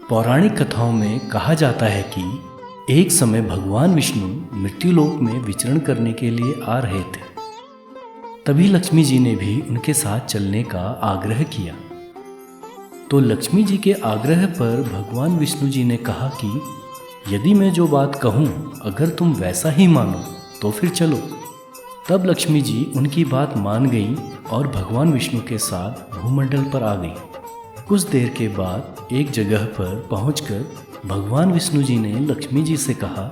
पौराणिक कथाओं में कहा जाता है कि एक समय भगवान विष्णु मृत्युलोक में विचरण करने के लिए आ रहे थे। तभी लक्ष्मी जी ने भी उनके साथ चलने का आग्रह किया। तो लक्ष्मी जी के आग्रह पर भगवान विष्णु जी ने कहा कि यदि मैं जो बात कहूँ अगर तुम वैसा ही मानो तो फिर चलो। तब लक्ष्मी जी उनकी बात मान गई और भगवान विष्णु के साथ भूमंडल पर आ गई। कुछ देर के बाद एक जगह पर पहुंचकर भगवान विष्णु जी ने लक्ष्मी जी से कहा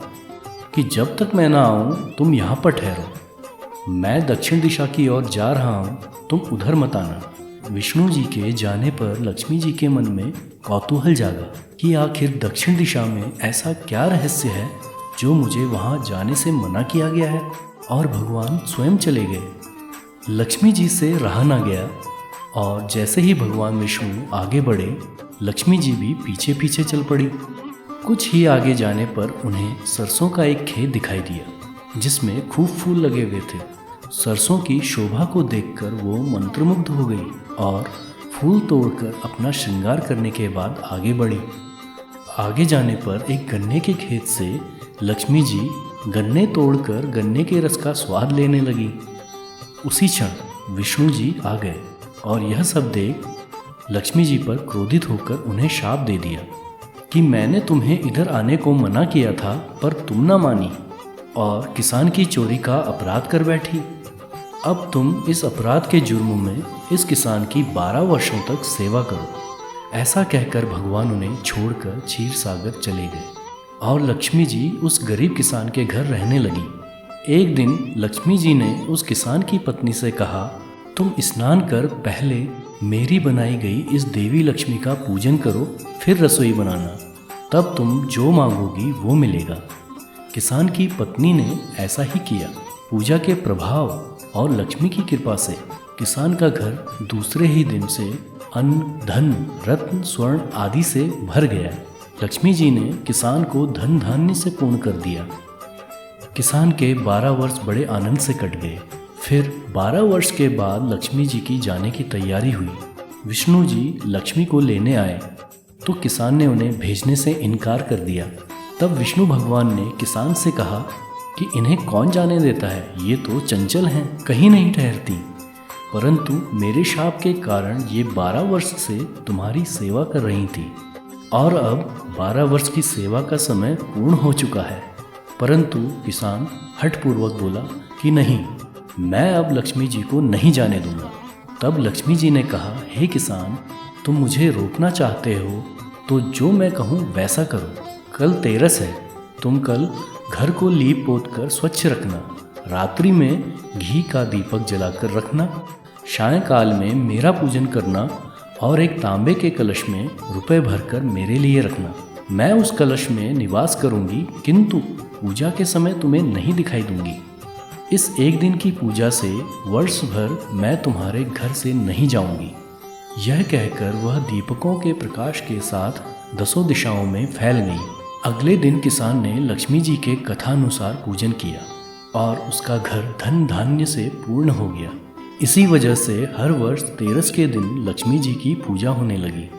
कि जब तक मैं ना आऊँ तुम यहाँ पर ठहरो, मैं दक्षिण दिशा की ओर जा रहा हूँ, तुम उधर मत आना। विष्णु जी के जाने पर लक्ष्मी जी के मन में कौतूहल जागा कि आखिर दक्षिण दिशा में ऐसा क्या रहस्य है जो मुझे वहाँ जाने से मना किया गया है, और भगवान स्वयं चले गए। लक्ष्मी जी से रहा ना गया और जैसे ही भगवान विष्णु आगे बढ़े लक्ष्मी जी भी पीछे पीछे चल पड़ी। कुछ ही आगे जाने पर उन्हें सरसों का एक खेत दिखाई दिया जिसमें खूब फूल लगे हुए थे। सरसों की शोभा को देखकर वो मंत्रमुग्ध हो गई और फूल तोड़कर अपना श्रृंगार करने के बाद आगे बढ़ी। आगे जाने पर एक गन्ने के खेत से लक्ष्मी जी गन्ने तोड़कर गन्ने के रस का स्वाद लेने लगी। उसी क्षण विष्णु जी आ गए और यह सब देख लक्ष्मी जी पर क्रोधित होकर उन्हें शाप दे दिया कि मैंने तुम्हें इधर आने को मना किया था पर तुम ना मानी और किसान की चोरी का अपराध कर बैठी। अब तुम इस अपराध के जुर्म में इस किसान की 12 वर्षों तक सेवा करो। ऐसा कहकर भगवान उन्हें छोड़कर क्षीर सागर चले गए और लक्ष्मी जी उस गरीब किसान के घर रहने लगी। एक दिन लक्ष्मी जी ने उस किसान की पत्नी से कहा, तुम स्नान कर पहले मेरी बनाई गई इस देवी लक्ष्मी का पूजन करो, फिर रसोई बनाना, तब तुम जो मांगोगी वो मिलेगा। किसान की पत्नी ने ऐसा ही किया। पूजा के प्रभाव और लक्ष्मी की कृपा से किसान का घर दूसरे ही दिन से अन्न, धन, रत्न, स्वर्ण आदि से भर गया। लक्ष्मी जी ने किसान को धन धान्य से पूर्ण कर दिया। किसान के 12 वर्ष बड़े आनंद से कट गए। फिर 12 वर्ष के बाद लक्ष्मी जी की जाने की तैयारी हुई। विष्णु जी लक्ष्मी को लेने आए तो किसान ने उन्हें भेजने से इनकार कर दिया। तब विष्णु भगवान ने किसान से कहा कि इन्हें कौन जाने देता है, ये तो चंचल हैं, कहीं नहीं ठहरती, परंतु मेरे शाप के कारण ये 12 वर्ष से तुम्हारी सेवा कर रही थी और अब 12 वर्ष की सेवा का समय पूर्ण हो चुका है। परंतु किसान हठपूर्वक बोला कि नहीं, मैं अब लक्ष्मी जी को नहीं जाने दूंगा। तब लक्ष्मी जी ने कहा, हे किसान, तुम मुझे रोकना चाहते हो तो जो मैं कहूँ वैसा करो। कल तेरस है, तुम कल घर को लीप पोत कर स्वच्छ रखना, रात्रि में घी का दीपक जलाकर रखना, सायंकाल में मेरा पूजन करना और एक तांबे के कलश में रुपए भरकर मेरे लिए रखना। मैं उस कलश में निवास करूँगी किंतु पूजा के समय तुम्हें नहीं दिखाई दूंगी। इस एक दिन की पूजा से वर्ष भर मैं तुम्हारे घर से नहीं जाऊंगी। यह कहकर वह दीपकों के प्रकाश के साथ 10 दिशाओं में फैल गई। अगले दिन किसान ने लक्ष्मी जी के कथानुसार पूजन किया और उसका घर धन धान्य से पूर्ण हो गया। इसी वजह से हर वर्ष तेरस के दिन लक्ष्मी जी की पूजा होने लगी।